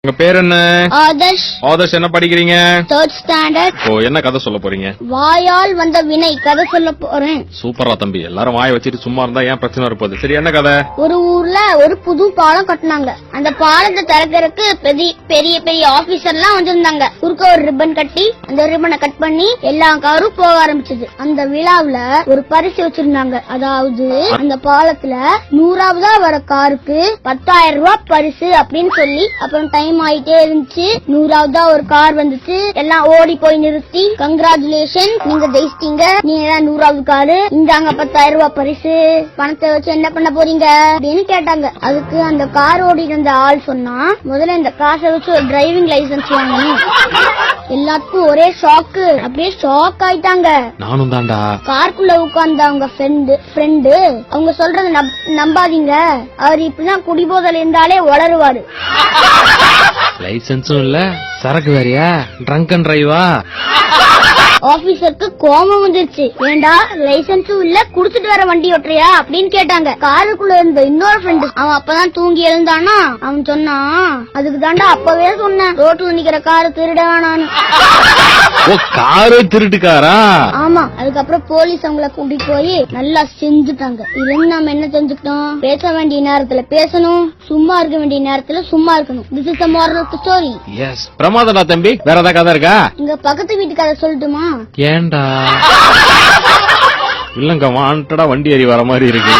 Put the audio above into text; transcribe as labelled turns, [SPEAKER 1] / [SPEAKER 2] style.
[SPEAKER 1] உங்க பேர் என்ன?
[SPEAKER 2] ஆதர்ஷ்.
[SPEAKER 1] ஆதர்ஷ் என்ன படிக்கிறீங்க?
[SPEAKER 2] 3rd standard.
[SPEAKER 1] ஓ, என்ன கதை சொல்ல போறீங்க?
[SPEAKER 2] வாயால் வந்த வினை கதை சொல்ல போறேன்.
[SPEAKER 1] சூப்பரா தம்பி, எல்லாரும் வாயை வச்சிட்டு சும்மா இருந்தா ஏன் பிரச்சனை இருப்பது? சரி, என்ன கதை?
[SPEAKER 2] ஒரு ஊர்ல ஒரு புது பாலம் கட்டினாங்க. அந்த பாலத்தை திறக்கிறதுக்கு பெரிய பெரிய ஆபீசர் எல்லாம் வந்திருந்தாங்க. குறுக்க ஒரு ரிப்பன் கட்டி அந்த ரிப்பனை கட் பண்ணி எல்லா காரும் போக ஆரம்பிச்சது. அந்த விழாவுல ஒரு பரிசு வச்சிருந்தாங்க. அதாவது அந்த பாலத்துல 100ஆவதா வர காருக்கு 10,000 ரூபாய் பரிசு அப்படின்னு சொல்லி, அப்புறம் டைம் ஆயிட்டே இருந்துச்சு. 100ஆவதா ஒரு கார் வந்துச்சு. எல்லாம் ஓடி போய் நிறுத்தி, கங்க்ராச்சுலேஷன், நீங்க ஜெயிச்சிட்டீங்க, நீங்க 100ஆவது காரு, இந்தாங்க 10,000 ரூபாய் பரிசு, பணத்தை வச்சு என்ன பண்ண போறீங்க அப்படின்னு கேட்டாங்க. அதுக்கு அந்த கார் ஓடிட்டு இருந்த ஆள் சொன்னா, முதல்ல இந்த காசை வச்சு ஒரு டிரைவிங் லைசன்ஸ் வாங்கணும். எல்லாத்துக்கும் ஒரே ஷாக்கு, அப்படியே ஷாக் ஆயிட்டாங்க.
[SPEAKER 1] நானும் தாண்டா.
[SPEAKER 2] காருக்குள்ள உட்கார்ந்த அவங்க ஃப்ரெண்டு அவங்க சொல்றத நம்பாதீங்க, அவர் இப்படிதான் குடிபோதையில இருந்தாலே வளருவாரு.
[SPEAKER 1] லைசன்ஸும் இல்ல, சரக்கு வேறையா, ட்ரங்க் அண்ட் டிரைவா?
[SPEAKER 2] ஆபீசருக்கு கோபம் வந்துருச்சு. ஏண்டா லைசன்ஸும் இல்ல, குடுத்துட்டு வர வண்டி ஓட்டுறியா அப்படின்னு கேட்டாங்க. காருக்குள்ள இருந்த இன்னொரு ஃப்ரெண்டு, அவன் அப்பதான் தூங்கி எழுந்தானா, அவன் சொன்னான், அதுக்கு தாண்டா அப்பவே சொன்னேன், ரோட்ல நிக்கிற காரு திருட வேணான்னு.
[SPEAKER 1] ஓ, காரு திருட்டுக்காரா?
[SPEAKER 2] ஆமா. அதுக்கப்புறம் போலீஸ் அவங்கள கூட்டிட்டு போய் நல்லா செஞ்சுட்டாங்க. இதுல நம்ம என்ன செஞ்சுக்கிட்டோம்? பேச வேண்டிய நேரத்துல பேசணும், சும்மா இருக்க வேண்டிய நேரத்துல சும்மா இருக்கணும். This is the moral of the story.
[SPEAKER 1] Yes, பிரமாதம்டா தம்பி. வேற ஏதாவது கதை இருக்கா?
[SPEAKER 2] இங்க பக்கத்து வீட்டு கதை சொல்லட்டுமா?
[SPEAKER 1] ஏண்டா? இல்லங்க, வாண்டடா வண்டி ஏறி வர மாதிரி இருக்கு.